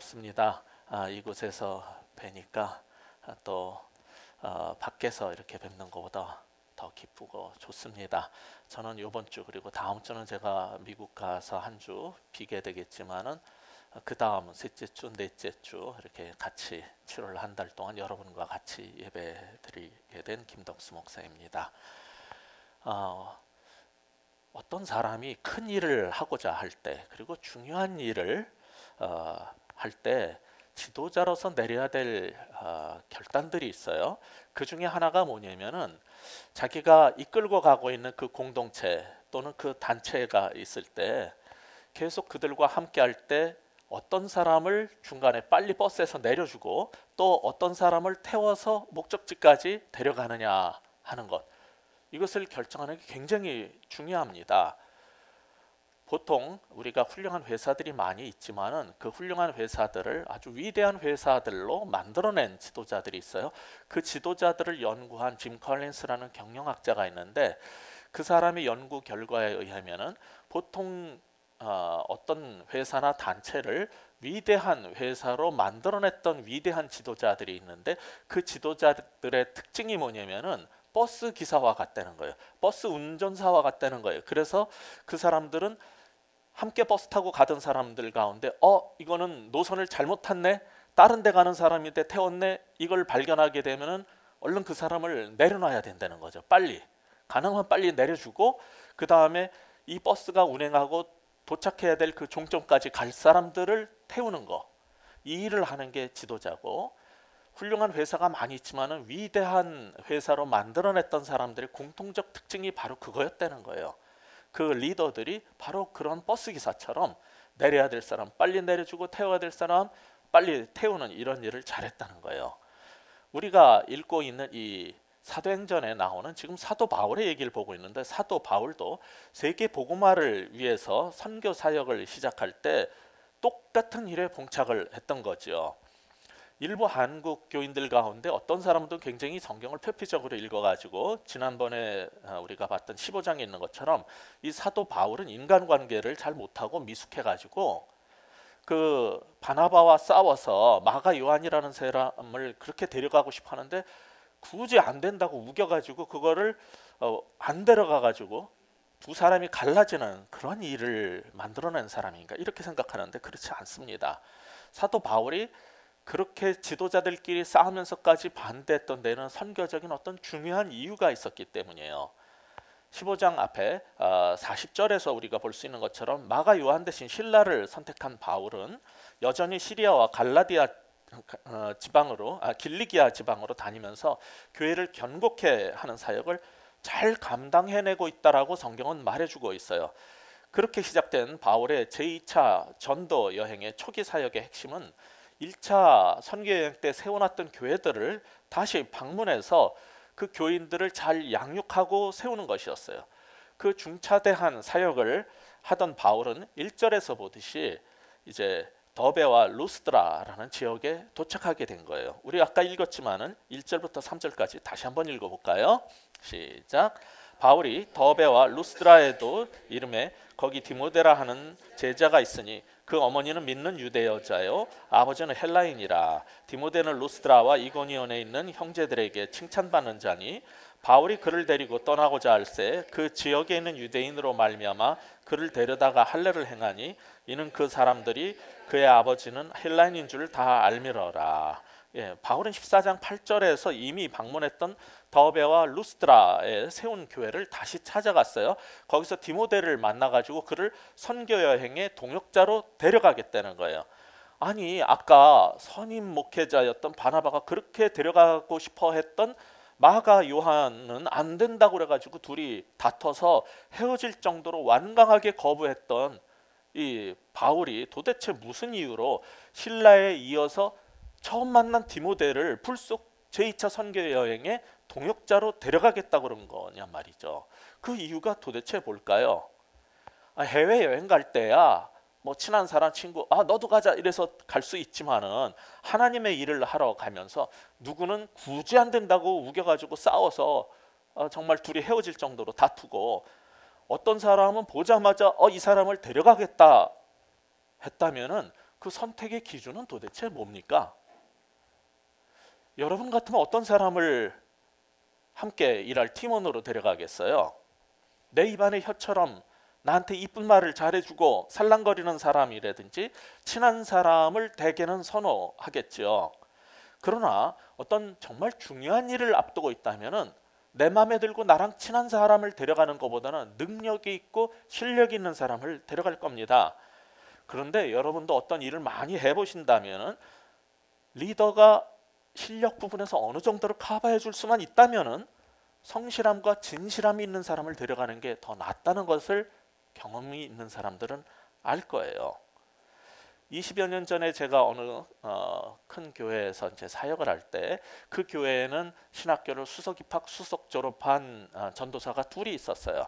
반갑습니다. 이곳에서 뵈니까 또 밖에서 이렇게 뵙는 것보다 더 기쁘고 좋습니다. 저는 이번 주 그리고 다음 주는 제가 미국 가서 한 주 비게 되겠지만은 그 다음 셋째 주, 넷째 주 이렇게 같이 7월 한 달 동안 여러분과 같이 예배드리게 된 김덕수 목사입니다. 어떤 사람이 큰 일을 하고자 할 때, 그리고 중요한 일을 할 때 지도자로서 내려야 될 결단들이 있어요. 그 중에 하나가 뭐냐면은 자기가 이끌고 가고 있는 그 공동체 또는 그 단체가 있을 때 계속 그들과 함께 할 때 어떤 사람을 중간에 빨리 버스에서 내려주고 또 어떤 사람을 태워서 목적지까지 데려가느냐 하는 것, 이것을 결정하는 게 굉장히 중요합니다. 보통 우리가 훌륭한 회사들이 많이 있지만은 그 훌륭한 회사들을 아주 위대한 회사들로 만들어낸 지도자들이 있어요. 그 지도자들을 연구한 짐 컬린스라는 경영학자가 있는데, 그 사람의 연구 결과에 의하면은 보통 어떤 회사나 단체를 위대한 회사로 만들어냈던 위대한 지도자들이 있는데, 그 지도자들의 특징이 뭐냐면은 버스 기사와 같다는 거예요. 버스 운전사와 같다는 거예요. 그래서 그 사람들은 함께 버스 타고 가던 사람들 가운데 이거는 노선을 잘못 탔네, 다른 데 가는 사람인데 태웠네, 이걸 발견하게 되면은 얼른 그 사람을 내려놔야 된다는 거죠. 빨리, 가능하면 빨리 내려주고 그 다음에 이 버스가 운행하고 도착해야 될 그 종점까지 갈 사람들을 태우는 거, 이 일을 하는 게 지도자고, 훌륭한 회사가 많이 있지만은 위대한 회사로 만들어냈던 사람들의 공통적 특징이 바로 그거였다는 거예요. 그 리더들이 바로 그런 버스 기사처럼 내려야 될 사람 빨리 내려주고 태워야 될 사람 빨리 태우는 이런 일을 잘했다는 거예요. 우리가 읽고 있는 이 사도행전에 나오는 지금 사도 바울의 얘기를 보고 있는데, 사도 바울도 세계 복음화를 위해서 선교 사역을 시작할 때 똑같은 일에 봉착을 했던 거죠. 일부 한국 교인들 가운데 어떤 사람도 굉장히 성경을 표피적으로 읽어가지고 지난번에 우리가 봤던 15장에 있는 것처럼 이 사도 바울은 인간관계를 잘 못하고 미숙해가지고 그 바나바와 싸워서 마가 요한이라는 사람을 그렇게 데려가고 싶어 하는데 굳이 안 된다고 우겨가지고 그거를 안 데려가가지고 두 사람이 갈라지는 그런 일을 만들어낸 사람인가, 이렇게 생각하는데 그렇지 않습니다. 사도 바울이 그렇게 지도자들끼리 싸우면서까지 반대했던 데는 선교적인 어떤 중요한 이유가 있었기 때문이에요. 15장 앞에 40절에서 우리가 볼 수 있는 것처럼 마가 요한 대신 실라를 선택한 바울은 여전히 시리아와 갈라디아 지방으로 길리기아 지방으로 다니면서 교회를 견고케 하는 사역을 잘 감당해내고 있다라고 성경은 말해주고 있어요. 그렇게 시작된 바울의 제2차 전도 여행의 초기 사역의 핵심은 1차 선교여행 때 세워놨던 교회들을 다시 방문해서 그 교인들을 잘 양육하고 세우는 것이었어요. 그 중차대한 사역을 하던 바울은 1절에서 보듯이 이제 더베와 루스드라라는 지역에 도착하게 된 거예요. 우리 아까 읽었지만은 1절부터 3절까지 다시 한번 읽어볼까요? 시작. 바울이 더베와 루스드라에도 이름에 거기 디모데라 하는 제자가 있으니 그 어머니는 믿는 유대 여자요 아버지는 헬라인이라. 디모데는 루스드라와 이고니온에 있는 형제들에게 칭찬받는 자니 바울이 그를 데리고 떠나고자 할새 그 지역에 있는 유대인으로 말미암아 그를 데려다가 할례를 행하니 이는 그 사람들이 그의 아버지는 헬라인인 줄 다 알미러라. 바울은 14장 8절에서 이미 방문했던 더베와 루스드라에 세운 교회를 다시 찾아갔어요. 거기서 디모데를 만나가지고 그를 선교 여행의 동역자로 데려가겠다는 거예요. 아니, 아까 선임 목회자였던 바나바가 그렇게 데려가고 싶어 했던 마가 요한은 안 된다고 그래가지고 둘이 다퉈서 헤어질 정도로 완강하게 거부했던 이 바울이 도대체 무슨 이유로 신라에 이어서 처음 만난 디모데를 불쑥 제2차 선교 여행에 동역자로 데려가겠다고 그런 거냐 말이죠. 그 이유가 도대체 뭘까요? 해외여행 갈 때야 뭐 친한 사람 친구 너도 가자 이래서 갈 수 있지만은 하나님의 일을 하러 가면서 누구는 굳이 안 된다고 우겨가지고 싸워서 정말 둘이 헤어질 정도로 다투고, 어떤 사람은 보자마자 이 사람을 데려가겠다 했다면은 그 선택의 기준은 도대체 뭡니까? 여러분 같으면 어떤 사람을 함께 일할 팀원으로 데려가겠어요? 내 입안의 혀처럼 나한테 이쁜 말을 잘해주고 살랑거리는 사람이라든지 친한 사람을 대개는 선호하겠죠. 그러나 어떤 정말 중요한 일을 앞두고 있다면은 내 마음에 들고 나랑 친한 사람을 데려가는 것보다는 능력이 있고 실력이 있는 사람을 데려갈 겁니다. 그런데 여러분도 어떤 일을 많이 해보신다면은 리더가 실력 부분에서 어느 정도로 커버해 줄 수만 있다면은 성실함과 진실함이 있는 사람을 데려가는 게 더 낫다는 것을 경험이 있는 사람들은 알 거예요. 20여 년 전에 제가 어느 큰 교회에서 이제 사역을 할 때 그 교회에는 신학교를 수석 입학, 수석 졸업한 전도사가 둘이 있었어요.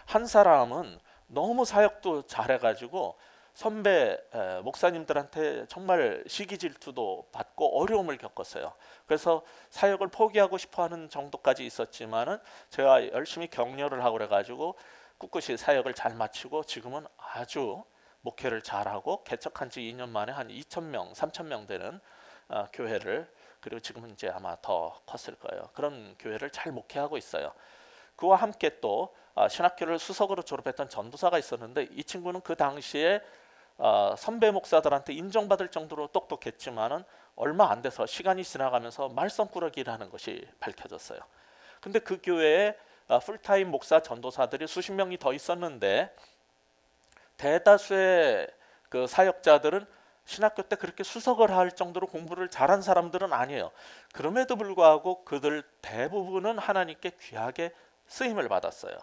한 사람은 너무 사역도 잘해가지고 선배 목사님들한테 정말 시기 질투도 받고 어려움을 겪었어요. 그래서 사역을 포기하고 싶어하는 정도까지 있었지만은 제가 열심히 격려를 하고 그래가지고 꿋꿋이 사역을 잘 마치고 지금은 아주 목회를 잘하고 개척한 지 2년 만에 한 2,000명, 3,000명 되는 교회를, 그리고 지금은 이제 아마 더 컸을 거예요. 그런 교회를 잘 목회하고 있어요. 그와 함께 또 신학교를 수석으로 졸업했던 전도사가 있었는데 이 친구는 그 당시에 선배 목사들한테 인정받을 정도로 똑똑했지만은 얼마 안 돼서 시간이 지나가면서 말썽꾸러기라는 것이 밝혀졌어요. 근데 그 교회에 풀타임 목사 전도사들이 수십 명이 더 있었는데 대다수의 그 사역자들은 신학교 때 그렇게 수석을 할 정도로 공부를 잘한 사람들은 아니에요. 그럼에도 불구하고 그들 대부분은 하나님께 귀하게 쓰임을 받았어요.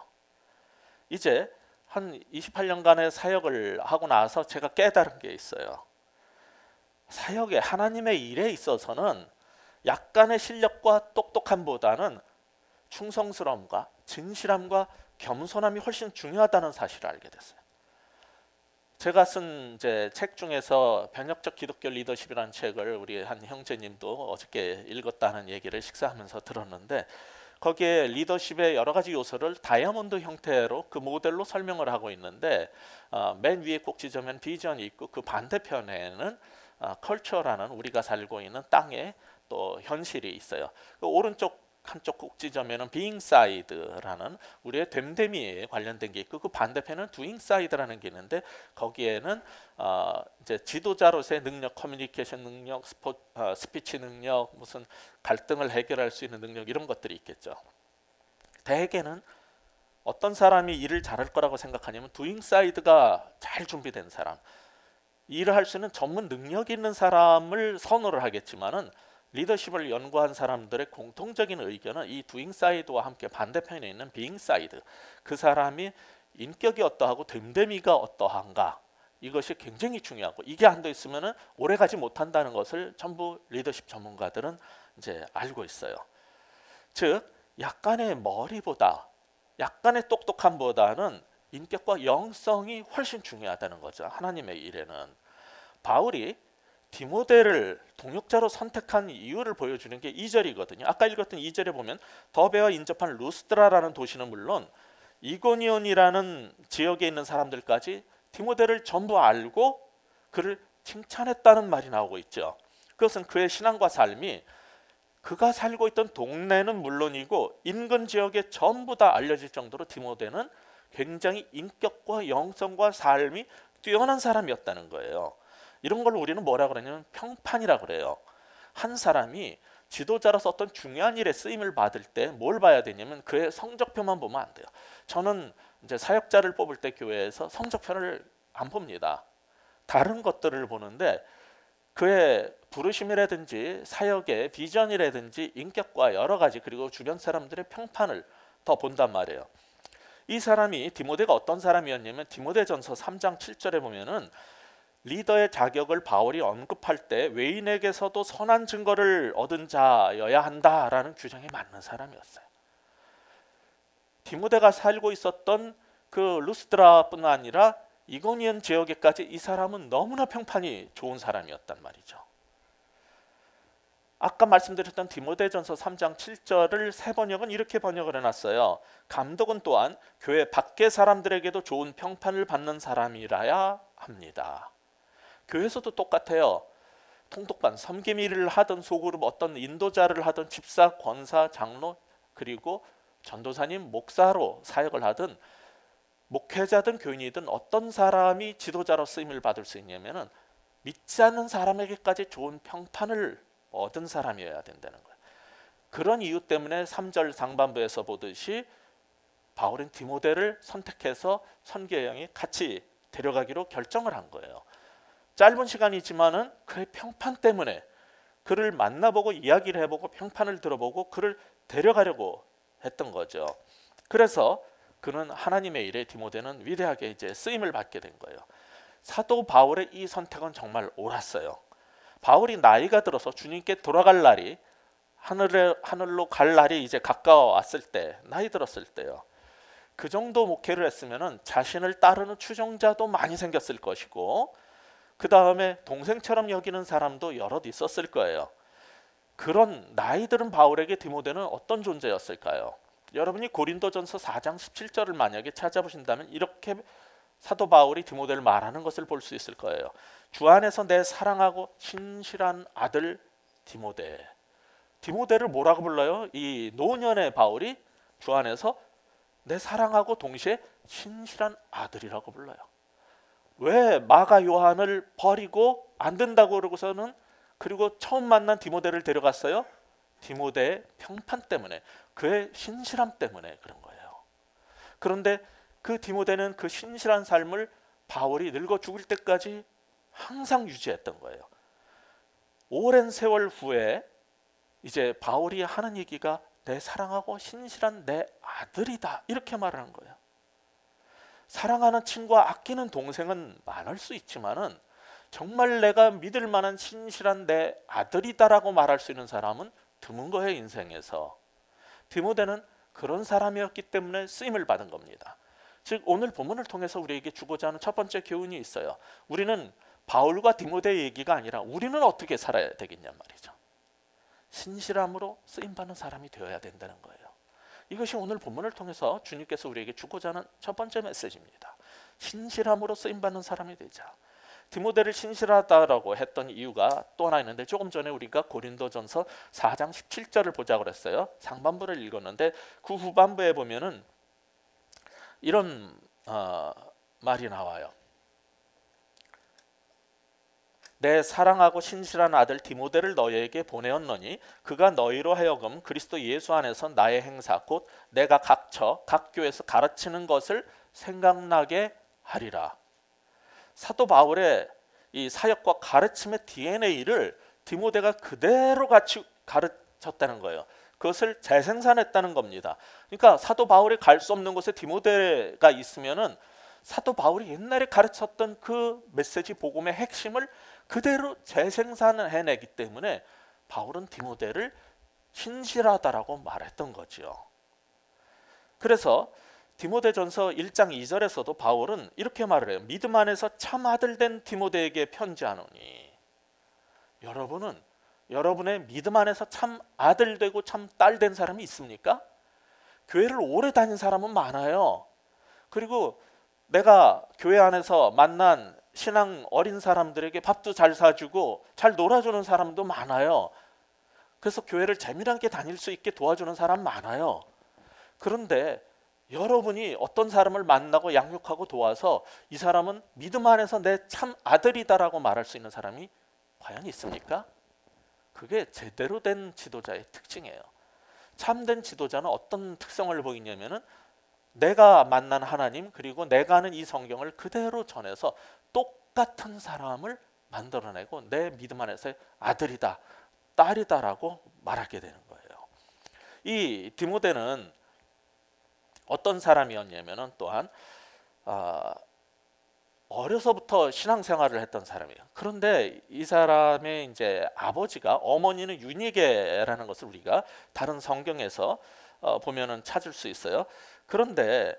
이제 한 28년간의 사역을 하고 나서 제가 깨달은 게 있어요. 사역에, 하나님의 일에 있어서는 약간의 실력과 똑똑함보다는 충성스러움과 진실함과 겸손함이 훨씬 중요하다는 사실을 알게 됐어요. 제가 쓴 이제 책 중에서 변혁적 기독교 리더십이라는 책을 우리 한 형제님도 어저께 읽었다는 얘기를 식사하면서 들었는데 거기에 리더십의 여러 가지 요소를 다이아몬드 형태로 그 모델로 설명을 하고 있는데 맨 위에 꼭 지점엔 비전이 있고 그 반대편에는 컬처라는 우리가 살고 있는 땅의 또 현실이 있어요. 그 오른쪽 한쪽 꼭지점에는 being side라는 우리의 됨됨이에 관련된 게 있고 그 반대편은 doing side라는 게 있는데 거기에는 이제 지도자로서의 능력, 커뮤니케이션 능력, 스피치 능력, 무슨 갈등을 해결할 수 있는 능력 이런 것들이 있겠죠. 대개는 어떤 사람이 일을 잘할 거라고 생각하냐면 doing side가 잘 준비된 사람, 일을 할 수 있는 전문 능력 있는 사람을 선호를 하겠지만은 리더십을 연구한 사람들의 공통적인 의견은 이 doing side와 함께 반대편에 있는 being side, 그 사람이 인격이 어떠하고 됨됨이가 어떠한가, 이것이 굉장히 중요하고 이게 안 돼 있으면은 오래 가지 못한다는 것을 전부 리더십 전문가들은 이제 알고 있어요. 즉 약간의 머리보다, 약간의 똑똑함보다는 인격과 영성이 훨씬 중요하다는 거죠. 하나님의 일에는. 바울이 디모데를 동역자로 선택한 이유를 보여주는 게 2절이거든요. 아까 읽었던 2절에 보면 더베와 인접한 루스드라라는 도시는 물론 이고니온이라는 지역에 있는 사람들까지 디모데를 전부 알고 그를 칭찬했다는 말이 나오고 있죠. 그것은 그의 신앙과 삶이 그가 살고 있던 동네는 물론이고 인근 지역에 전부 다 알려질 정도로 디모데는 굉장히 인격과 영성과 삶이 뛰어난 사람이었다는 거예요. 이런 걸 우리는 뭐라 그러냐면 평판이라 그래요. 한 사람이 지도자로서 어떤 중요한 일에 쓰임을 받을 때 뭘 봐야 되냐면 그의 성적표만 보면 안 돼요. 저는 이제 사역자를 뽑을 때 교회에서 성적표를 안 봅니다. 다른 것들을 보는데 그의 부르심이라든지 사역의 비전이라든지 인격과 여러 가지, 그리고 주변 사람들의 평판을 더 본단 말이에요. 이 사람이 디모데가 어떤 사람이었냐면 디모데전서 3장 7절에 보면은 리더의 자격을 바울이 언급할 때 외인에게서도 선한 증거를 얻은 자여야 한다라는 규정에 맞는 사람이었어요. 디모데가 살고 있었던 그 루스드라뿐 아니라 이고니온 지역에까지 이 사람은 너무나 평판이 좋은 사람이었단 말이죠. 아까 말씀드렸던 디모데전서 3장 7절을 새 번역은 이렇게 번역을 해놨어요. 감독은 또한 교회 밖의 사람들에게도 좋은 평판을 받는 사람이라야 합니다. 교회에서도 똑같아요. 통독반, 섬김 일을 하던 소그룹 어떤 인도자를 하던 집사, 권사, 장로, 그리고 전도사님, 목사로 사역을 하든 목회자든 교인이든 어떤 사람이 지도자로 쓰임을 받을 수 있냐면은 믿지 않는 사람에게까지 좋은 평판을 얻은 사람이어야 된다는 거예요. 그런 이유 때문에 3절 상반부에서 보듯이 바울은 디모데를 선택해서 선교여행에 같이 데려가기로 결정을 한 거예요. 짧은 시간이지만은 그의 평판 때문에 그를 만나보고 이야기를 해보고 평판을 들어보고 그를 데려가려고 했던 거죠. 그래서 그는 하나님의 일에 디모데는 위대하게 이제 쓰임을 받게 된 거예요. 사도 바울의 이 선택은 정말 옳았어요. 바울이 나이가 들어서 주님께 돌아갈 날이 하늘로 갈 날이 이제 가까워왔을 때, 나이 들었을 때요. 그 정도 목회를 했으면은 자신을 따르는 추종자도 많이 생겼을 것이고, 그 다음에 동생처럼 여기는 사람도 여럿 있었을 거예요. 그런 나이 들은 바울에게 디모데는 어떤 존재였을까요? 여러분이 고린도전서 4장 17절을 만약에 찾아보신다면 이렇게 사도 바울이 디모데를 말하는 것을 볼 수 있을 거예요. 주 안에서 내 사랑하고 신실한 아들 디모데. 디모데를 뭐라고 불러요? 이 노년의 바울이 주 안에서 내 사랑하고 동시에 신실한 아들이라고 불러요. 왜 마가 요한을 버리고 안 된다고 그러고서는 그리고 처음 만난 디모데를 데려갔어요? 디모데의 평판 때문에, 그의 신실함 때문에 그런 거예요. 그런데 그 디모데는 그 신실한 삶을 바울이 늙어 죽을 때까지 항상 유지했던 거예요. 오랜 세월 후에 이제 바울이 하는 얘기가 내 사랑하고 신실한 내 아들이다, 이렇게 말을 한 거예요. 사랑하는 친구와 아끼는 동생은 많을 수 있지만은 정말 내가 믿을 만한 신실한 내 아들이다라고 말할 수 있는 사람은 드문 거예요, 인생에서. 디모데는 그런 사람이었기 때문에 쓰임을 받은 겁니다. 즉 오늘 본문을 통해서 우리에게 주고자 하는 첫 번째 교훈이 있어요. 우리는 바울과 디모데의 얘기가 아니라 우리는 어떻게 살아야 되겠냐 말이죠. 신실함으로 쓰임받는 사람이 되어야 된다는 거예요. 이것이 오늘 본문을 통해서 주님께서 우리에게 주고자 하는 첫 번째 메시지입니다. 신실함으로 쓰임받는 사람이 되자. 디모데를 신실하다라고 했던 이유가 또 하나 있는데, 조금 전에 우리가 고린도전서 4장 17절을 보자고 그랬어요. 상반부를 읽었는데 그 후반부에 보면은 이런 말이 나와요. 내 사랑하고 신실한 아들 디모데를 너희에게 보내었노니 그가 너희로 하여금 그리스도 예수 안에서 나의 행사 곧 내가 각처 각 교회에서 가르치는 것을 생각나게 하리라. 사도 바울의 이 사역과 가르침의 DNA를 디모데가 그대로 같이 가르쳤다는 거예요. 그것을 재생산했다는 겁니다. 그러니까 사도 바울이 갈 수 없는 곳에 디모데가 있으면은 사도 바울이 옛날에 가르쳤던 그 메시지 복음의 핵심을 그대로 재생산해내기 때문에 바울은 디모데를 신실하다라고 말했던 거죠. 그래서 디모데전서 1장 2절에서도 바울은 이렇게 말을 해요. 믿음 안에서 참 아들 된 디모데에게 편지하노니. 여러분은 여러분의 믿음 안에서 참 아들 되고 참 딸 된 사람이 있습니까? 교회를 오래 다닌 사람은 많아요. 그리고 내가 교회 안에서 만난 신앙 어린 사람들에게 밥도 잘 사주고 잘 놀아주는 사람도 많아요. 그래서 교회를 재미나게 다닐 수 있게 도와주는 사람 많아요. 그런데 여러분이 어떤 사람을 만나고 양육하고 도와서 이 사람은 믿음 안에서 내 참 아들이다라고 말할 수 있는 사람이 과연 있습니까? 그게 제대로 된 지도자의 특징이에요. 참된 지도자는 어떤 특성을 보이냐면은 내가 만난 하나님 그리고 내가 아는 이 성경을 그대로 전해서 똑같은 사람을 만들어내고 내 믿음 안에서의 아들이다, 딸이다라고 말하게 되는 거예요. 이 디모데는 어떤 사람이었냐면은 또한 어려서부터 신앙생활을 했던 사람이에요. 그런데 이 사람의 이제 아버지가, 어머니는 유니게라는 것을 우리가 다른 성경에서 보면은 찾을 수 있어요. 그런데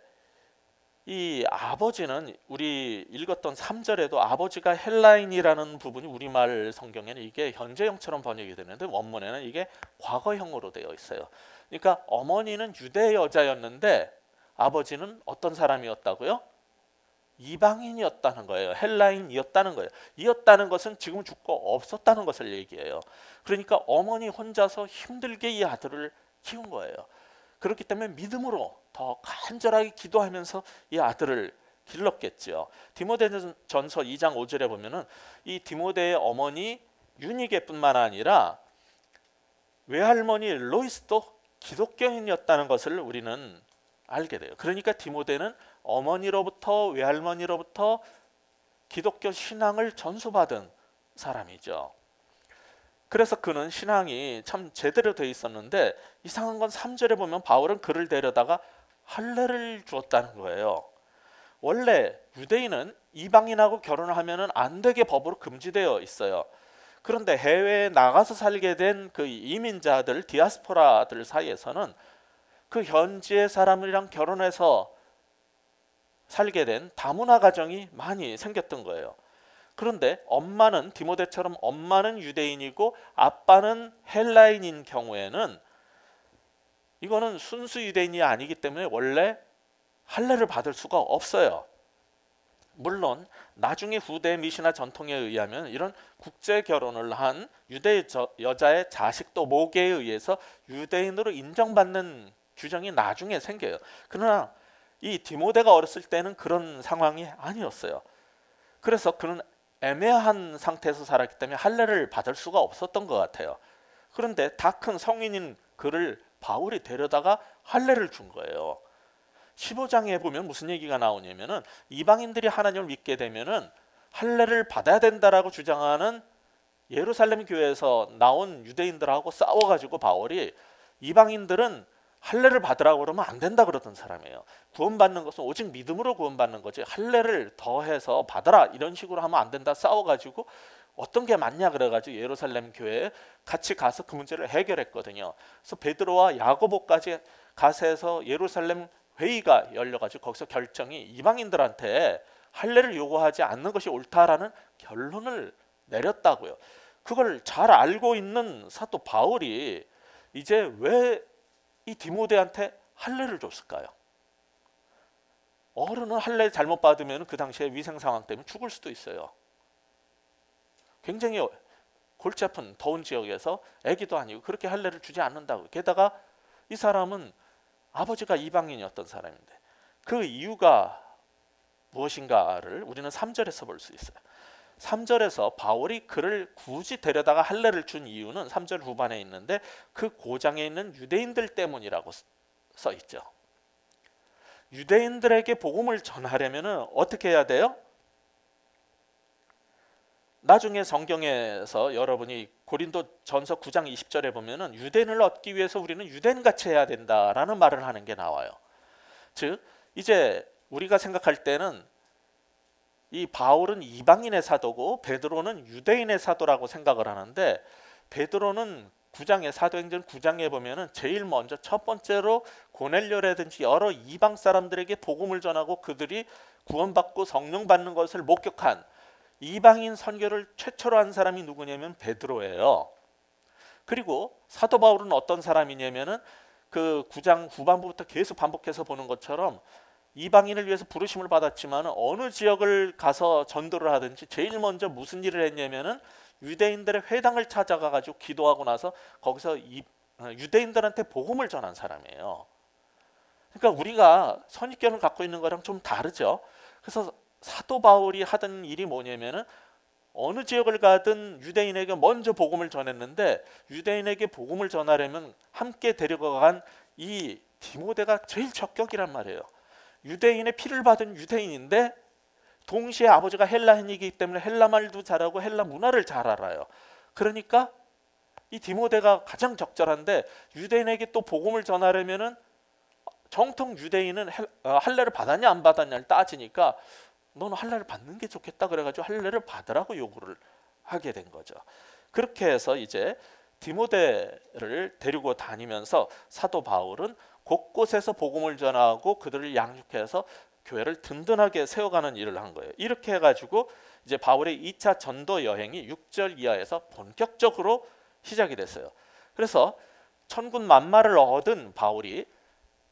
이 아버지는 우리 읽었던 3절에도 아버지가 헬라인이라는 부분이 우리말 성경에는 이게 현재형처럼 번역이 되는데 원문에는 이게 과거형으로 되어 있어요. 그러니까 어머니는 유대 여자였는데 아버지는 어떤 사람이었다고요? 이방인이었다는 거예요. 헬라인이었다는 거예요. 이었다는 것은 지금 죽고 없었다는 것을 얘기해요. 그러니까 어머니 혼자서 힘들게 이 아들을 키운 거예요. 그렇기 때문에 믿음으로 더 간절하게 기도하면서 이 아들을 길렀겠지요. 디모데전서 2장 5절에 보면은 이 디모데의 어머니 유니게뿐만 아니라 외할머니 로이스도 기독교인이었다는 것을 우리는 알게 돼요. 그러니까 디모데는 어머니로부터 외할머니로부터 기독교 신앙을 전수받은 사람이죠. 그래서 그는 신앙이 참 제대로 돼 있었는데 이상한 건 3절에 보면 바울은 그를 데려다가 할례를 주었다는 거예요. 원래 유대인은 이방인하고 결혼을 하면 안 되게 법으로 금지되어 있어요. 그런데 해외에 나가서 살게 된 그 이민자들, 디아스포라들 사이에서는 그 현지의 사람이랑 결혼해서 살게 된 다문화 가정이 많이 생겼던 거예요. 그런데 엄마는 디모데처럼 엄마는 유대인이고 아빠는 헬라인인 경우에는 이거는 순수 유대인이 아니기 때문에 원래 할례를 받을 수가 없어요. 물론 나중에 후대 미시나 전통에 의하면 이런 국제 결혼을 한 유대 여자의 자식도 모계에 의해서 유대인으로 인정받는 규정이 나중에 생겨요. 그러나 이 디모데가 어렸을 때는 그런 상황이 아니었어요. 그래서 그는 애매한 상태에서 살았기 때문에 할례를 받을 수가 없었던 것 같아요. 그런데 다 큰 성인인 그를 바울이 데려다가 할례를 준 거예요. 15장에 보면 무슨 얘기가 나오냐면은 이방인들이 하나님을 믿게 되면은 할례를 받아야 된다라고 주장하는 예루살렘 교회에서 나온 유대인들하고 싸워가지고 바울이 이방인들은 할례를 받으라고 그러면 안 된다 그러던 사람이에요. 구원받는 것은 오직 믿음으로 구원받는 거지 할례를 더해서 받아라 이런 식으로 하면 안 된다 싸워가지고 어떤 게 맞냐 그래가지고 예루살렘 교회에 같이 가서 그 문제를 해결했거든요. 그래서 베드로와 야고보까지 가서 예루살렘 회의가 열려가지고 거기서 결정이 이방인들한테 할례를 요구하지 않는 것이 옳다라는 결론을 내렸다고요. 그걸 잘 알고 있는 사도 바울이 이제 왜 이 디모데한테 할례를 줬을까요? 어른은 할례 잘못 받으면 그 당시에 위생 상황 때문에 죽을 수도 있어요. 굉장히 골치 아픈 더운 지역에서 아기도 아니고 그렇게 할례를 주지 않는다고. 게다가 이 사람은 아버지가 이방인이었던 사람인데 그 이유가 무엇인가를 우리는 3절에서 볼 수 있어요. 3절에서 바울이 그를 굳이 데려다가 할례를 준 이유는 3절 후반에 있는데 그 고장에 있는 유대인들 때문이라고 써 있죠. 유대인들에게 복음을 전하려면 어떻게 해야 돼요? 나중에 성경에서 여러분이 고린도전서 9장 20절에 보면은 유대인을 얻기 위해서 우리는 유대인같이 해야 된다라는 말을 하는 게 나와요. 즉 이제 우리가 생각할 때는 이 바울은 이방인의 사도고 베드로는 유대인의 사도라고 생각을 하는데 베드로는 9장에 사도행전 9장에 보면은 제일 먼저 첫 번째로 고넬료라든지 여러 이방 사람들에게 복음을 전하고 그들이 구원받고 성령 받는 것을 목격한 이방인 선교를 최초로 한 사람이 누구냐면 베드로예요. 그리고 사도 바울은 어떤 사람이냐면은 그 9장 후반부부터 계속 반복해서 보는 것처럼 이방인을 위해서 부르심을 받았지만 어느 지역을 가서 전도를 하든지 제일 먼저 무슨 일을 했냐면은 유대인들의 회당을 찾아가 가지고 기도하고 나서 거기서 유대인들한테 복음을 전한 사람이에요. 그러니까 우리가 선입견을 갖고 있는 거랑 좀 다르죠. 그래서 사도 바울이 하던 일이 뭐냐면은 어느 지역을 가든 유대인에게 먼저 복음을 전했는데 유대인에게 복음을 전하려면 함께 데려간 이 디모데가 제일 적격이란 말이에요. 유대인의 피를 받은 유대인인데 동시에 아버지가 헬라인이기 때문에 헬라 말도 잘하고 헬라 문화를 잘 알아요. 그러니까 이 디모데가 가장 적절한데 유대인에게 또 복음을 전하려면은 정통 유대인은 할례를 받았냐 안 받았냐를 따지니까 너는 할례를 받는 게 좋겠다 그래가지고 할례를 받으라고 요구를 하게 된 거죠. 그렇게 해서 이제 디모데를 데리고 다니면서 사도 바울은 곳곳에서 복음을 전하고 그들을 양육해서 교회를 든든하게 세워가는 일을 한 거예요. 이렇게 해가지고 이제 바울의 2차 전도 여행이 6절 이하에서 본격적으로 시작이 됐어요. 그래서 천군 만마를 얻은 바울이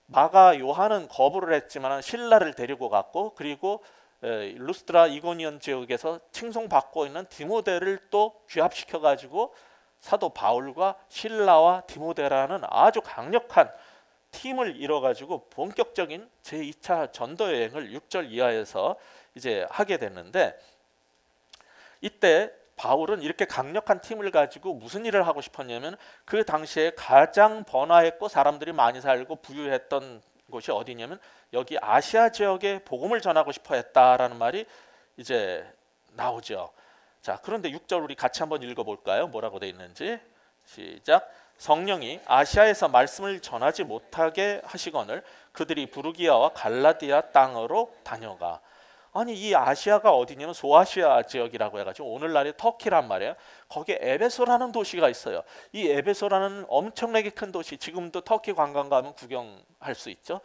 마가 요한은 거부를 했지만 신라를 데리고 갔고 그리고 루스드라 이고니온 지역에서 칭송받고 있는 디모데를 또 귀합시켜 가지고 사도 바울과 실라와 디모데라는 아주 강력한 팀을 이뤄 가지고 본격적인 제2차 전도 여행을 6절 이하에서 이제 하게 됐는데, 이때 바울은 이렇게 강력한 팀을 가지고 무슨 일을 하고 싶었냐면, 그 당시에 가장 번화했고 사람들이 많이 살고 부유했던 곳이 어디냐면 여기 아시아 지역에 복음을 전하고 싶어 했다라는 말이 이제 나오죠. 자, 그런데 6절 우리 같이 한번 읽어볼까요? 뭐라고 돼 있는지. 시작. 성령이 아시아에서 말씀을 전하지 못하게 하시거늘 그들이 부르기아와 갈라디아 땅으로 다녀가. 아니, 이 아시아가 어디냐면 소아시아 지역이라고 해가지고 오늘날의 터키란 말이에요. 거기에 에베소라는 도시가 있어요. 이 에베소라는 엄청나게 큰 도시, 지금도 터키 관광 가면 구경할 수 있죠.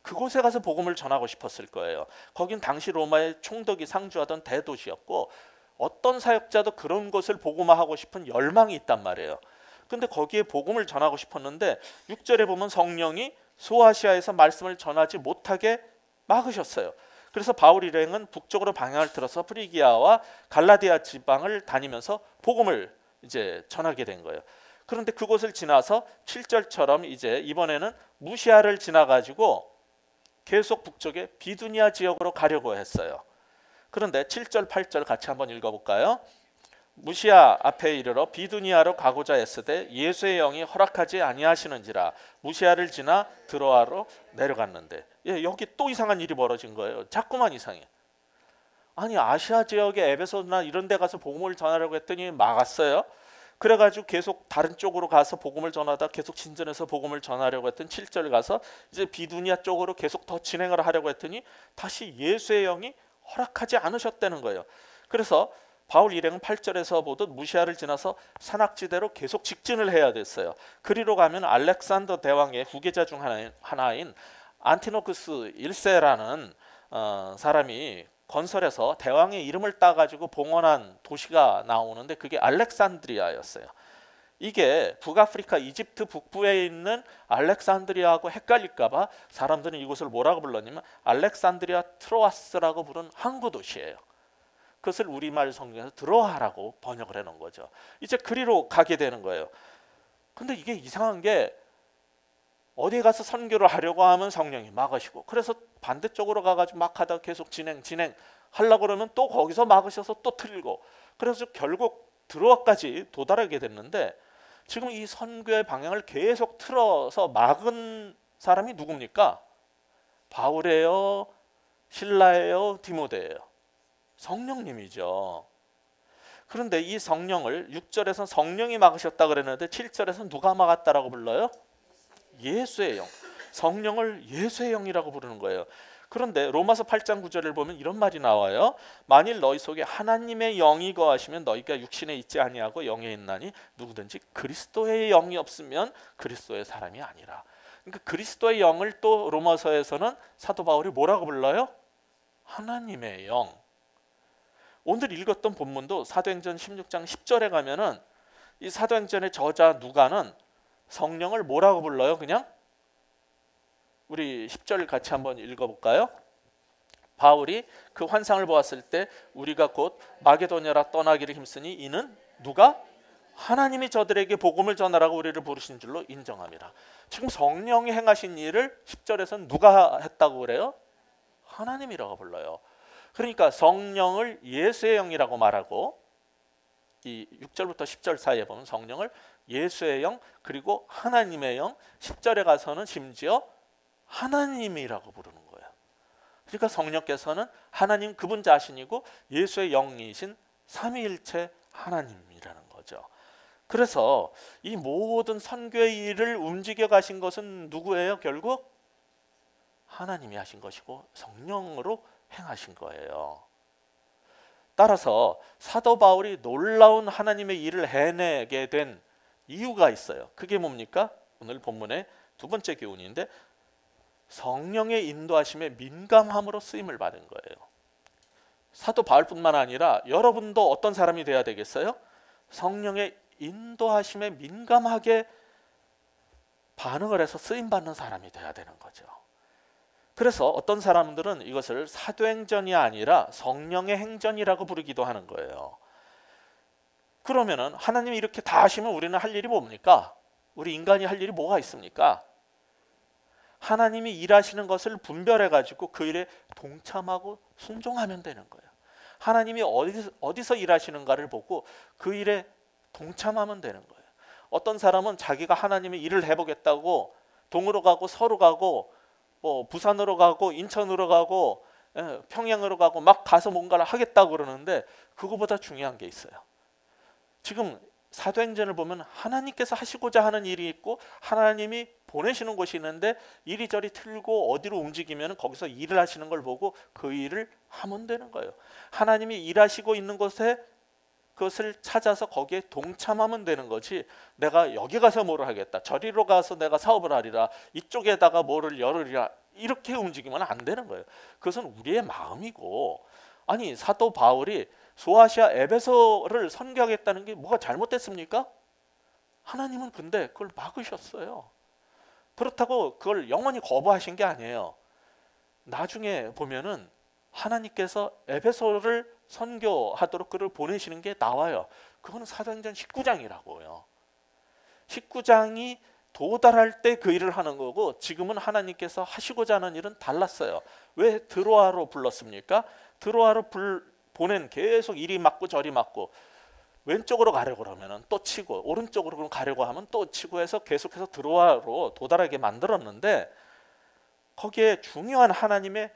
그곳에 가서 복음을 전하고 싶었을 거예요. 거긴 당시 로마의 총독이 상주하던 대도시였고 어떤 사역자도 그런 곳을 복음화하고 싶은 열망이 있단 말이에요. 근데 거기에 복음을 전하고 싶었는데 6절에 보면 성령이 소아시아에서 말씀을 전하지 못하게 막으셨어요. 그래서 바울 일행은 북쪽으로 방향을 틀어서 프리기아와 갈라디아 지방을 다니면서 복음을 이제 전하게 된 거예요. 그런데 그곳을 지나서 7절처럼 이제 이번에는 무시아를 지나가지고 계속 북쪽의 비두니아 지역으로 가려고 했어요. 그런데 7절 8절 같이 한번 읽어볼까요? 무시아 앞에 이르러 비두니아로 가고자 했으되 예수의 영이 허락하지 아니하시는지라 무시아를 지나 드로아로 내려갔는데, 여기 또 이상한 일이 벌어진 거예요. 자꾸만 이상해. 아니, 아시아 지역의 에베소나 이런 데 가서 복음을 전하려고 했더니 막았어요. 그래가지고 계속 다른 쪽으로 가서 복음을 전하다 계속 진전해서 복음을 전하려고 했더니 7절 가서 이제 비두니아 쪽으로 계속 더 진행을 하려고 했더니 다시 예수의 영이 허락하지 않으셨다는 거예요. 그래서 바울 일행은 8절에서 보듯 무시아를 지나서 산악지대로 계속 직진을 해야 됐어요. 그리로 가면 알렉산더 대왕의 후계자 중 하나인 안티노쿠스 1세라는 사람이 건설해서 대왕의 이름을 따가지고 봉헌한 도시가 나오는데 그게 알렉산드리아였어요. 이게 북아프리카 이집트 북부에 있는 알렉산드리아하고 헷갈릴까봐 사람들은 이곳을 뭐라고 불렀냐면 알렉산드리아 트로아스라고 부른 항구 도시예요. 그것을 우리말 성경에서 드로아라고 번역을 해놓은 거죠. 이제 그리로 가게 되는 거예요. 근데 이게 이상한 게 어디 가서 선교를 하려고 하면 성령이 막으시고, 그래서 반대쪽으로 가가지고 막 하다가 계속 진행 하려고 그러면 또 거기서 막으셔서 또 틀리고, 그래서 결국 드로아까지 도달하게 됐는데, 지금 이 선교의 방향을 계속 틀어서 막은 사람이 누굽니까? 바울이에요? 실라예요? 디모데예요? 성령님이죠. 그런데 이 성령을 6절에서는 성령이 막으셨다 그랬는데 7절에서는 누가 막았다라고 불러요? 예수의 영. 성령을 예수의 영이라고 부르는 거예요. 그런데 로마서 8장 9절을 보면 이런 말이 나와요. 만일 너희 속에 하나님의 영이 거하시면 너희가 육신에 있지 아니하고 영에 있나니 누구든지 그리스도의 영이 없으면 그리스도의 사람이 아니라. 그러니까 그리스도의 영을 또 로마서에서는 사도 바울이 뭐라고 불러요? 하나님의 영. 오늘 읽었던 본문도 사도행전 16장 10절에 가면은 이 사도행전의 저자 누가는 성령을 뭐라고 불러요? 그냥 우리 10절 같이 한번 읽어볼까요? 바울이 그 환상을 보았을 때 우리가 곧 마게도냐라 떠나기를 힘쓰니 이는 누가? 하나님이 저들에게 복음을 전하라고 우리를 부르신 줄로 인정함이라. 지금 성령이 행하신 일을 10절에서는 누가 했다고 그래요? 하나님이라고 불러요. 그러니까 성령을 예수의 영이라고 말하고, 이 6절부터 10절 사이에 보면 성령을 예수의 영 그리고 하나님의 영, 10절에 가서는 심지어 하나님이라고 부르는 거예요. 그러니까 성령께서는 하나님 그분 자신이고 예수의 영이신 삼위일체 하나님이라는 거죠. 그래서 이 모든 선교의 일을 움직여 가신 것은 누구예요? 결국 하나님이 하신 것이고 성령으로 행하신 거예요. 따라서 사도 바울이 놀라운 하나님의 일을 해내게 된 이유가 있어요. 그게 뭡니까? 오늘 본문의 두 번째 교훈인데 성령의 인도하심에 민감함으로 쓰임을 받은 거예요. 사도 바울뿐만 아니라 여러분도 어떤 사람이 돼야 되겠어요? 성령의 인도하심에 민감하게 반응을 해서 쓰임 받는 사람이 돼야 되는 거죠. 그래서 어떤 사람들은 이것을 사도행전이 아니라 성령의 행전이라고 부르기도 하는 거예요. 그러면은 하나님이 이렇게 다 하시면 우리는 할 일이 뭡니까? 우리 인간이 할 일이 뭐가 있습니까? 하나님이 일하시는 것을 분별해 가지고 그 일에 동참하고 순종하면 되는 거예요. 하나님이 어디서 일하시는가를 보고 그 일에 동참하면 되는 거예요. 어떤 사람은 자기가 하나님의 일을 해보겠다고 동으로 가고 서로 가고 뭐 부산으로 가고 인천으로 가고 평양으로 가고 막 가서 뭔가를 하겠다고 그러는데 그거보다 중요한 게 있어요. 지금 사도행전을 보면 하나님께서 하시고자 하는 일이 있고 하나님이 보내시는 곳이 있는데 이리저리 틀고 어디로 움직이면 거기서 일을 하시는 걸 보고 그 일을 하면 되는 거예요. 하나님이 일하시고 있는 곳에 그것을 찾아서 거기에 동참하면 되는 거지, 내가 여기 가서 뭐를 하겠다, 저리로 가서 내가 사업을 하리라, 이쪽에다가 뭐를 열으리라, 이렇게 움직이면 안 되는 거예요. 그것은 우리의 마음이고, 아니 사도 바울이 소아시아 에베소를 선교하겠다는 게 뭐가 잘못됐습니까? 하나님은 근데 그걸 막으셨어요. 그렇다고 그걸 영원히 거부하신 게 아니에요. 나중에 보면은 하나님께서 에베소를 선교하도록 그를 보내시는 게 나와요. 그거는 사도행전 19장이라고요. 19장이 도달할 때 그 일을 하는 거고, 지금은 하나님께서 하시고자 하는 일은 달랐어요. 왜 드로아로 불렀습니까? 드로아로 보낸 계속 이리 맞고 저리 맞고, 왼쪽으로 가려고 그러면 또 치고, 오른쪽으로 가려고 하면 또 치고 해서 계속해서 드로아로 도달하게 만들었는데, 거기에 중요한 하나님의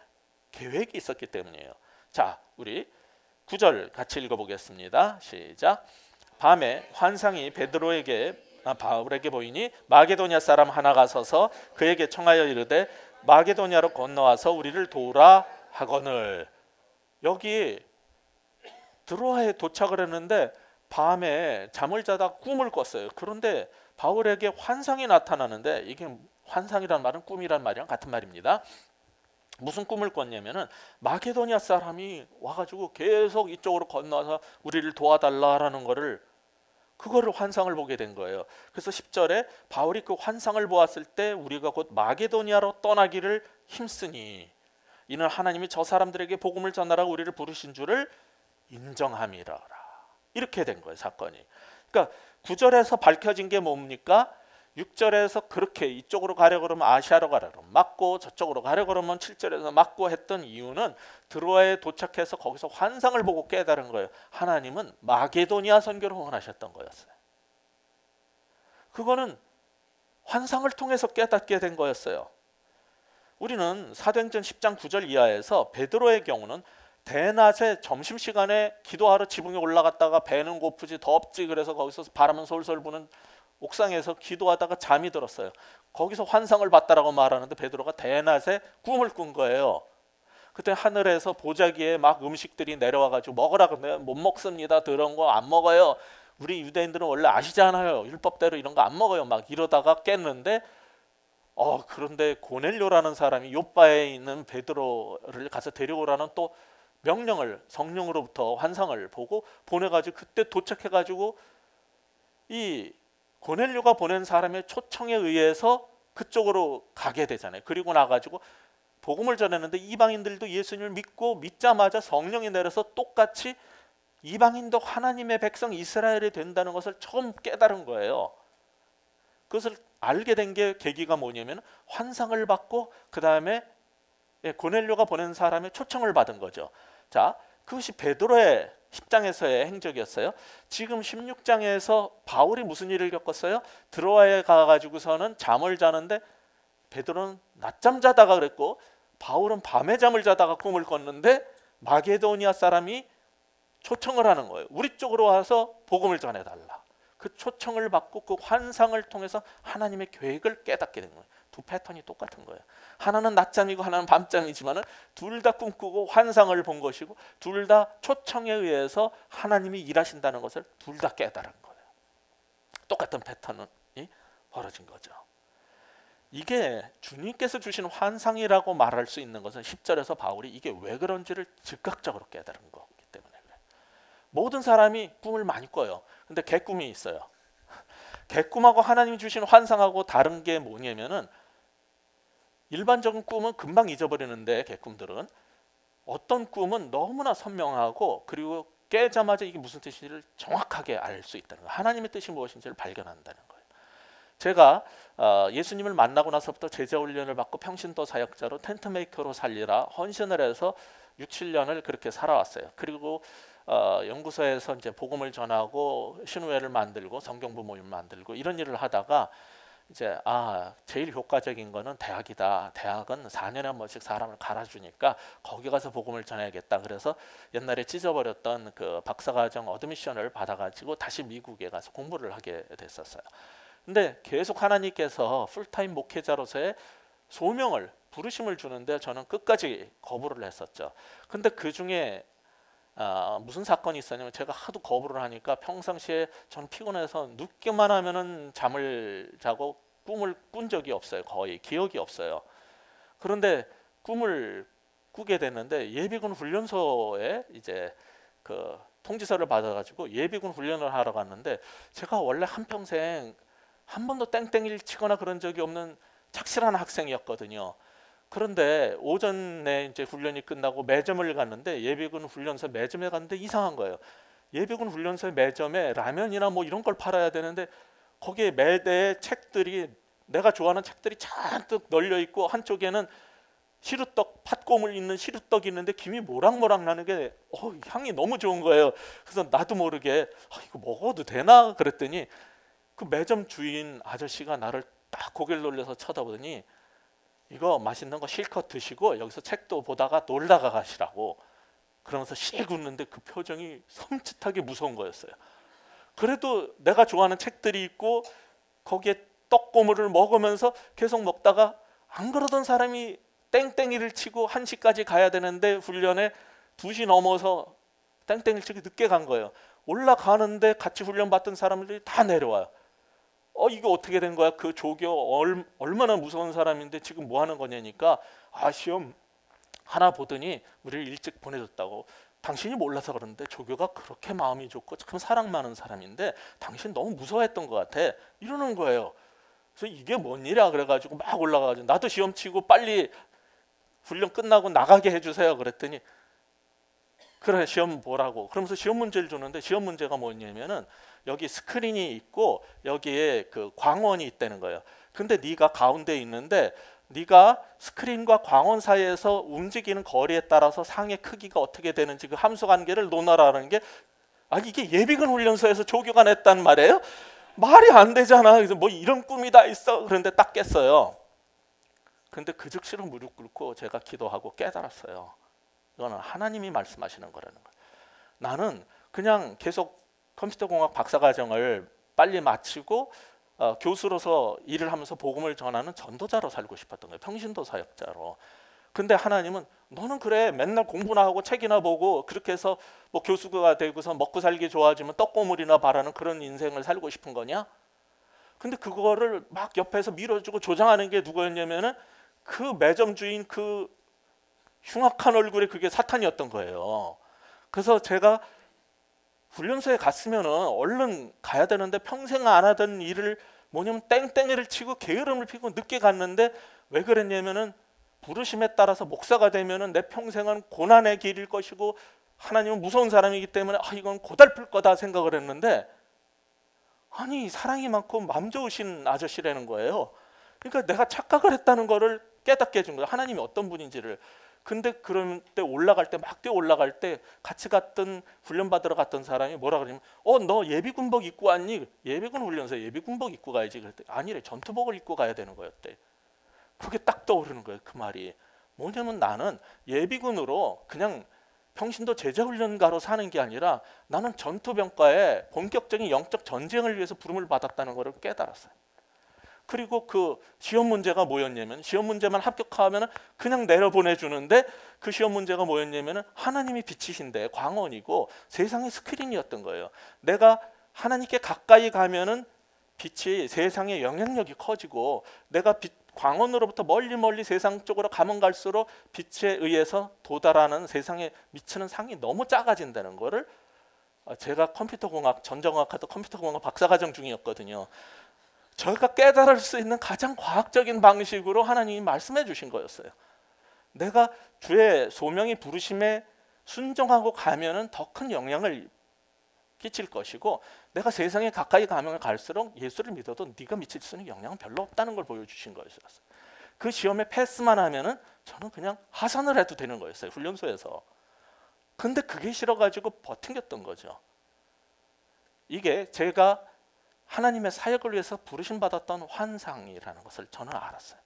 계획이 있었기 때문이에요. 자, 우리 9절 같이 읽어보겠습니다. 시작. 밤에 환상이 바울에게 보이니 마게도냐 사람 하나가 서서 그에게 청하여 이르되 마게도냐로 건너와서 우리를 도우라 하거늘. 여기 드로아에 도착을 했는데 밤에 잠을 자다 꿈을 꿨어요. 그런데 바울에게 환상이 나타나는데, 이게 환상이란 말은 꿈이란 말이랑 같은 말입니다. 무슨 꿈을 꿨냐면은 마게도냐 사람이 와가지고 계속 이쪽으로 건너와서 우리를 도와달라라는 그거를 환상을 보게 된 거예요. 그래서 10절에 바울이 그 환상을 보았을 때 우리가 곧 마게도냐로 떠나기를 힘쓰니 이는 하나님이 저 사람들에게 복음을 전하라고 우리를 부르신 줄을 인정함이라. 이렇게 된 거예요, 사건이. 그러니까 9절에서 밝혀진 게 뭡니까? 6절에서 그렇게 이쪽으로 가려고 그러면 아시아로 가려고 그러면 맞고, 저쪽으로 가려고 그러면 7절에서 맞고 했던 이유는 드로아에 도착해서 거기서 환상을 보고 깨달은 거예요. 하나님은 마게도니아 선교를 원하셨던 거였어요. 그거는 환상을 통해서 깨닫게 된 거였어요. 우리는 사도행전 10장 9절 이하에서 베드로의 경우는 대낮에 점심시간에 기도하러 지붕에 올라갔다가 배는 고프지 덥지 그래서 거기서 바람은 솔솔 부는 옥상에서 기도하다가 잠이 들었어요. 거기서 환상을 봤다라고 말하는데 베드로가 대낮에 꿈을 꾼 거예요. 그때 하늘에서 보자기에 막 음식들이 내려와가지고 먹으라 그러면 못 먹습니다. 그런 거 안 먹어요. 우리 유대인들은 원래 아시잖아요. 율법대로 이런 거 안 먹어요. 막 이러다가 깼는데 그런데 고넬료라는 사람이 요빠에 있는 베드로를 가서 데려오라는 또 명령을 성령으로부터 환상을 보고 보내가지고 그때 도착해가지고 이 고넬료가 보낸 사람의 초청에 의해서 그쪽으로 가게 되잖아요. 그리고 나가지고 복음을 전했는데 이방인들도 예수님을 믿고 믿자마자 성령이 내려서 똑같이 이방인도 하나님의 백성 이스라엘이 된다는 것을 처음 깨달은 거예요. 그것을 알게 된 게 계기가 뭐냐면 환상을 받고 그 다음에 고넬료가 보낸 사람의 초청을 받은 거죠. 자, 그것이 베드로의 10장에서의 행적이었어요. 지금 16장에서 바울이 무슨 일을 겪었어요? 드로아에 가가지고서는 잠을 자는데 베드로는 낮잠 자다가 그랬고 바울은 밤에 잠을 자다가 꿈을 꿨는데 마게도니아 사람이 초청을 하는 거예요. 우리 쪽으로 와서 복음을 전해달라. 그 초청을 받고 그 환상을 통해서 하나님의 계획을 깨닫게 된 거예요. 두 패턴이 똑같은 거예요. 하나는 낮잠이고 하나는 밤잠이지만 둘 다 꿈꾸고 환상을 본 것이고 둘 다 초청에 의해서 하나님이 일하신다는 것을 둘 다 깨달은 거예요. 똑같은 패턴이 벌어진 거죠. 이게 주님께서 주신 환상이라고 말할 수 있는 것은 10절에서 바울이 이게 왜 그런지를 즉각적으로 깨달은 거기 때문에 그래요. 모든 사람이 꿈을 많이 꿔요. 근데 개꿈이 있어요. 개꿈하고 하나님이 주신 환상하고 다른 게 뭐냐면은 일반적인 꿈은 금방 잊어버리는데 개꿈들은 어떤 꿈은 너무나 선명하고 그리고 깨자마자 이게 무슨 뜻인지를 정확하게 알 수 있다는 거예요. 하나님의 뜻이 무엇인지를 발견한다는 거예요. 제가 예수님을 만나고 나서부터 제자 훈련을 받고 평신도 사역자로 텐트메이커로 살리라 헌신을 해서 6, 7년을 그렇게 살아왔어요. 그리고 연구소에서 이제 복음을 전하고 신우회를 만들고 성경부 모임 만들고 이런 일을 하다가 이제 제일 효과적인 거는 대학이다. 대학은 4년에 한 번씩 사람을 갈아주니까 거기 가서 복음을 전해야겠다. 그래서 옛날에 찢어버렸던 그 박사과정 어드미션을 받아가지고 다시 미국에 가서 공부를 하게 됐었어요. 근데 계속 하나님께서 풀타임 목회자로서의 소명을 부르심을 주는데 저는 끝까지 거부를 했었죠. 근데 그 중에 무슨 사건이 있었냐면 제가 하도 거부를 하니까 평상시에 전 피곤해서 눕기만 하면은 잠을 자고 꿈을 꾼 적이 없어요. 거의 기억이 없어요. 그런데 꿈을 꾸게 됐는데 예비군 훈련소에 이제 그 통지서를 받아가지고 예비군 훈련을 하러 갔는데 제가 원래 한평생 한 번도 땡땡이를 치거나 그런 적이 없는 착실한 학생이었거든요. 그런데 오전에 이제 훈련이 끝나고 매점을 갔는데 예비군 훈련소 매점에 갔는데 이상한 거예요. 예비군 훈련소 매점에 라면이나 뭐 이런 걸 팔아야 되는데 거기에 매대에 책들이 내가 좋아하는 책들이 잔뜩 널려 있고 한쪽에는 시루떡 팥고물 있는 시루떡이 있는데 김이 모락모락 나는 게 향이 너무 좋은 거예요. 그래서 나도 모르게 이거 먹어도 되나 그랬더니 그 매점 주인 아저씨가 나를 딱 고개를 돌려서 쳐다보더니 이거 맛있는 거 실컷 드시고 여기서 책도 보다가 놀다가 가시라고 그러면서 씩 웃는데 그 표정이 섬찟하게 무서운 거였어요. 그래도 내가 좋아하는 책들이 있고 거기에 떡고물을 먹으면서 계속 먹다가 안 그러던 사람이 땡땡이를 치고 1시까지 가야 되는데 훈련에 2시 넘어서 땡땡이를 치고 늦게 간 거예요. 올라가는데 같이 훈련 받던 사람들이 다 내려와요. 이거 어떻게 된 거야? 그 조교 얼마나 무서운 사람인데 지금 뭐 하는 거냐니까 시험 하나 보더니 우리를 일찍 보내줬다고. 당신이 몰라서 그러는데 조교가 그렇게 마음이 좋고 참 사랑 많은 사람인데 당신 너무 무서워했던 것 같아 이러는 거예요. 그래서 이게 뭔 일이야 그래가지고 막 올라가가지고 나도 시험 치고 빨리 훈련 끝나고 나가게 해주세요 그랬더니 그래 시험 보라고 그러면서 시험 문제를 주는데 시험 문제가 뭐냐면은 여기 스크린이 있고 여기에 그 광원이 있다는 거예요. 근데 네가 가운데 있는데 네가 스크린과 광원 사이에서 움직이는 거리에 따라서 상의 크기가 어떻게 되는지 그 함수 관계를 논하라는 게 이게 예비군 훈련소에서 조교가 냈단 말이에요. 말이 안 되잖아. 그래서 뭐 이런 꿈이 다 있어. 그런데 딱 깼어요. 근데 그 즉시로 무릎 꿇고 제가 기도하고 깨달았어요. 이거는 하나님이 말씀하시는 거라는 거예요. 나는 그냥 계속 컴퓨터공학 박사과정을 빨리 마치고 교수로서 일을 하면서 복음을 전하는 전도자로 살고 싶었던 거예요. 평신도 사역자로. 근데 하나님은 너는 그래 맨날 공부나 하고 책이나 보고 그렇게 해서 뭐 교수가 되고서 먹고 살기 좋아지면 떡고물이나 바라는 그런 인생을 살고 싶은 거냐? 근데 그거를 막 옆에서 밀어주고 조장하는 게 누구였냐면은 그 매점 주인 그 흉악한 얼굴에 그게 사탄이었던 거예요. 그래서 제가 훈련소에 갔으면은 얼른 가야 되는데 평생 안 하던 일을 뭐냐면 땡땡이를 치고 게으름을 피고 늦게 갔는데 왜 그랬냐면은 부르심에 따라서 목사가 되면은 내 평생은 고난의 길일 것이고 하나님은 무서운 사람이기 때문에 이건 고달플 거다 생각을 했는데 사랑이 많고 마음 좋으신 아저씨라는 거예요. 그러니까 내가 착각을 했다는 거를 깨닫게 해준 거예요. 하나님이 어떤 분인지를. 근데 그런 때 올라갈 때 막 뛰어 올라갈 때 같이 갔던 훈련 받으러 갔던 사람이 뭐라 그러냐면 너 예비군복 입고 왔니? 예비군 훈련소에 예비군복 입고 가야지. 그랬더니 아니래 전투복을 입고 가야 되는 거였대. 그게 딱 떠오르는 거예요. 그 말이 뭐냐면 나는 예비군으로 그냥 평신도 제자훈련가로 사는 게 아니라 나는 전투병과에 본격적인 영적 전쟁을 위해서 부름을 받았다는 것을 깨달았어요. 그리고 그 시험 문제가 뭐였냐면 시험 문제만 합격하면 그냥 내려보내주는데 그 시험 문제가 뭐였냐면 하나님이 빛이신데 광원이고 세상의 스크린이었던 거예요. 내가 하나님께 가까이 가면은 빛이 세상의 영향력이 커지고 내가 광원으로부터 멀리 세상 쪽으로 가면 갈수록 빛에 의해서 도달하는 세상에 미치는 상이 너무 작아진다는 거를 제가 컴퓨터공학 전자공학하다 컴퓨터공학 박사과정 중이었거든요. 저희가 깨달을 수 있는 가장 과학적인 방식으로 하나님이 말씀해 주신 거였어요. 내가 주의 소명이 부르심에 순종하고 가면은 더 큰 영향을 끼칠 것이고, 내가 세상에 가까이 가면 갈수록 예수를 믿어도 네가 미칠 수 있는 영향은 별로 없다는 걸 보여주신 거였어요. 그 시험에 패스만 하면은 저는 그냥 하산을 해도 되는 거였어요, 훈련소에서. 근데 그게 싫어가지고 버팅겼던 거죠. 이게 제가 하나님의 사역을 위해서 부르심 받았던 환상이라는 것을 저는 알았어요.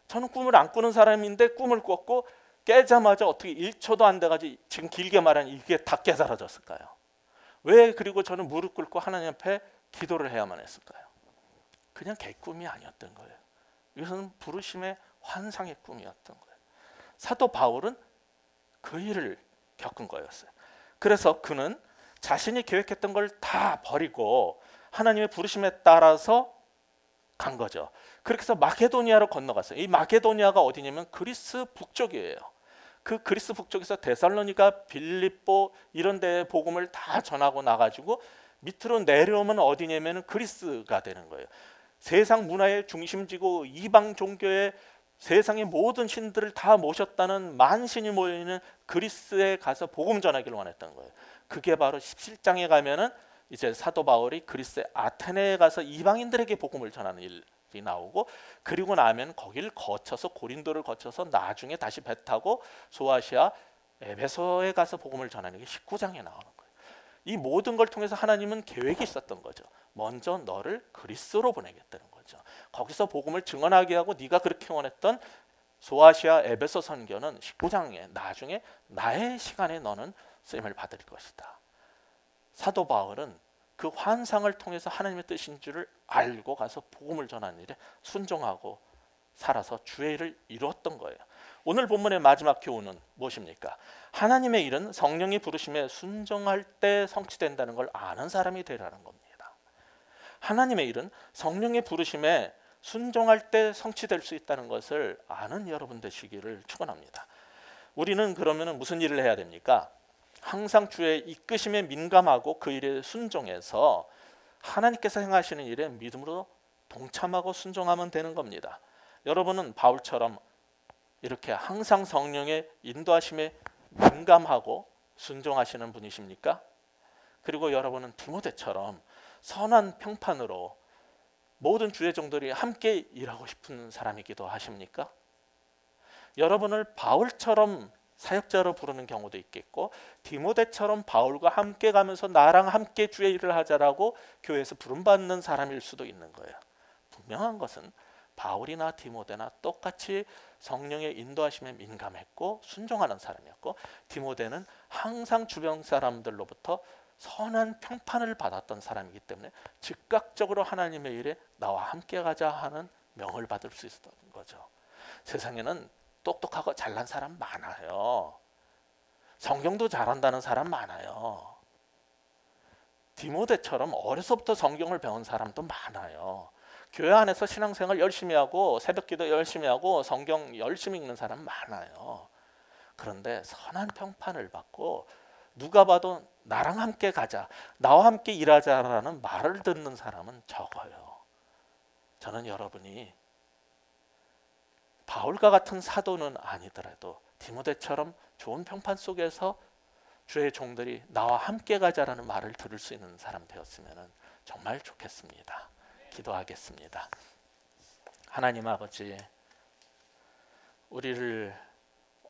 저는 꿈을 안 꾸는 사람인데 꿈을 꿨고 깨자마자 어떻게 1초도 안 돼가지고 지금 길게 말하면 이게 다 깨달아졌을까요? 왜 그리고 저는 무릎 꿇고 하나님 앞에 기도를 해야만 했을까요? 그냥 개꿈이 아니었던 거예요. 이것은 부르심의 환상의 꿈이었던 거예요. 사도 바울은 그 일을 겪은 거였어요. 그래서 그는 자신이 계획했던 걸 다 버리고 하나님의 부르심에 따라서 간 거죠. 그렇게 해서 마게도니아로 건너갔어요. 이 마게도니아가 어디냐면 그리스 북쪽이에요. 그 그리스 북쪽에서 데살로니가, 빌립보 이런 데 복음을 다 전하고 나가지고 밑으로 내려오면 어디냐면 그리스가 되는 거예요. 세상 문화의 중심지고 이방 종교의 세상의 모든 신들을 다 모셨다는 만신이 모여있는 그리스에 가서 복음 전하기를 원했던 거예요. 그게 바로 17장에 가면은 이제 사도 바울이 그리스의 아테네에 가서 이방인들에게 복음을 전하는 일이 나오고, 그리고 나면 거기를 거쳐서 고린도를 거쳐서 나중에 다시 배 타고 소아시아 에베소에 가서 복음을 전하는 게 19장에 나오는 거예요. 이 모든 걸 통해서 하나님은 계획이 있었던 거죠. 먼저 너를 그리스로 보내겠다는 거죠. 거기서 복음을 증언하게 하고 네가 그렇게 원했던 소아시아 에베소 선교는 19장에 나중에 나의 시간에 너는 쓰임을 받을 것이다. 사도 바울은 그 환상을 통해서 하나님의 뜻인 줄을 알고 가서 복음을 전하는 일에 순종하고 살아서 주의 일을 이루었던 거예요. 오늘 본문의 마지막 교훈은 무엇입니까? 하나님의 일은 성령이 부르심에 순종할 때 성취된다는 걸 아는 사람이 되라는 겁니다. 하나님의 일은 성령의 부르심에 순종할 때 성취될 수 있다는 것을 아는 여러분 되시기를 축원합니다. 우리는 그러면 무슨 일을 해야 됩니까? 항상 주의 이끄심에 민감하고 그 일에 순종해서 하나님께서 행하시는 일에 믿음으로 동참하고 순종하면 되는 겁니다. 여러분은 바울처럼 이렇게 항상 성령의 인도하심에 민감하고 순종하시는 분이십니까? 그리고 여러분은 디모데처럼 선한 평판으로 모든 주의 종들이 함께 일하고 싶은 사람이기도 하십니까? 여러분을 바울처럼 사역자로 부르는 경우도 있겠고, 디모데처럼 바울과 함께 가면서 나랑 함께 주의 일을 하자라고 교회에서 부름받는 사람일 수도 있는 거예요. 분명한 것은 바울이나 디모데나 똑같이 성령의 인도하심에 민감했고 순종하는 사람이었고, 디모데는 항상 주변 사람들로부터 선한 평판을 받았던 사람이기 때문에 즉각적으로 하나님의 일에 나와 함께 가자 하는 명을 받을 수 있었던 거죠. 세상에는 똑똑하고 잘난 사람 많아요. 성경도 잘한다는 사람 많아요. 디모데처럼 어려서부터 성경을 배운 사람도 많아요. 교회 안에서 신앙생활 열심히 하고 새벽기도 열심히 하고 성경 열심히 읽는 사람 많아요. 그런데 선한 평판을 받고 누가 봐도 나랑 함께 가자, 나와 함께 일하자라는 말을 듣는 사람은 적어요. 저는 여러분이 바울과 같은 사도는 아니더라도 디모데처럼 좋은 평판 속에서 주의 종들이 나와 함께 가자라는 말을 들을 수 있는 사람 되었으면 정말 좋겠습니다. 기도하겠습니다. 하나님 아버지, 우리를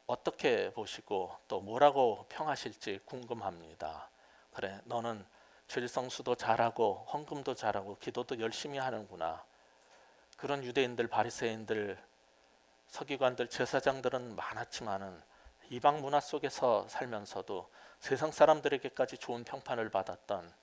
어떻게 보시고 또 뭐라고 평하실지 궁금합니다. 그래, 너는 죄성수도 잘하고 헌금도 잘하고 기도도 열심히 하는구나. 그런 유대인들, 바리새인들, 서기관들, 제사장들은 많았지만은 이방 문화 속에서 살면서도 세상 사람들에게까지 좋은 평판을 받았던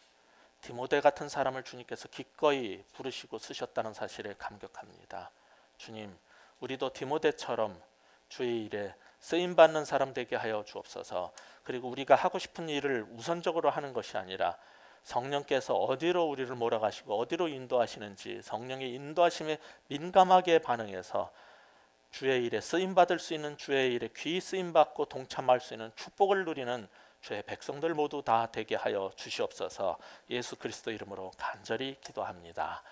디모데 같은 사람을 주님께서 기꺼이 부르시고 쓰셨다는 사실에 감격합니다. 주님, 우리도 디모데처럼 주의 일에 쓰임받는 사람 되게 하여 주옵소서. 그리고 우리가 하고 싶은 일을 우선적으로 하는 것이 아니라 성령께서 어디로 우리를 몰아가시고 어디로 인도하시는지 성령의 인도하심에 민감하게 반응해서 주의 일에 쓰임받을 수 있는, 주의 일에 귀히 쓰임받고 동참할 수 있는 축복을 누리는 주의 백성들 모두 다 되게 하여 주시옵소서. 예수 그리스도 이름으로 간절히 기도합니다.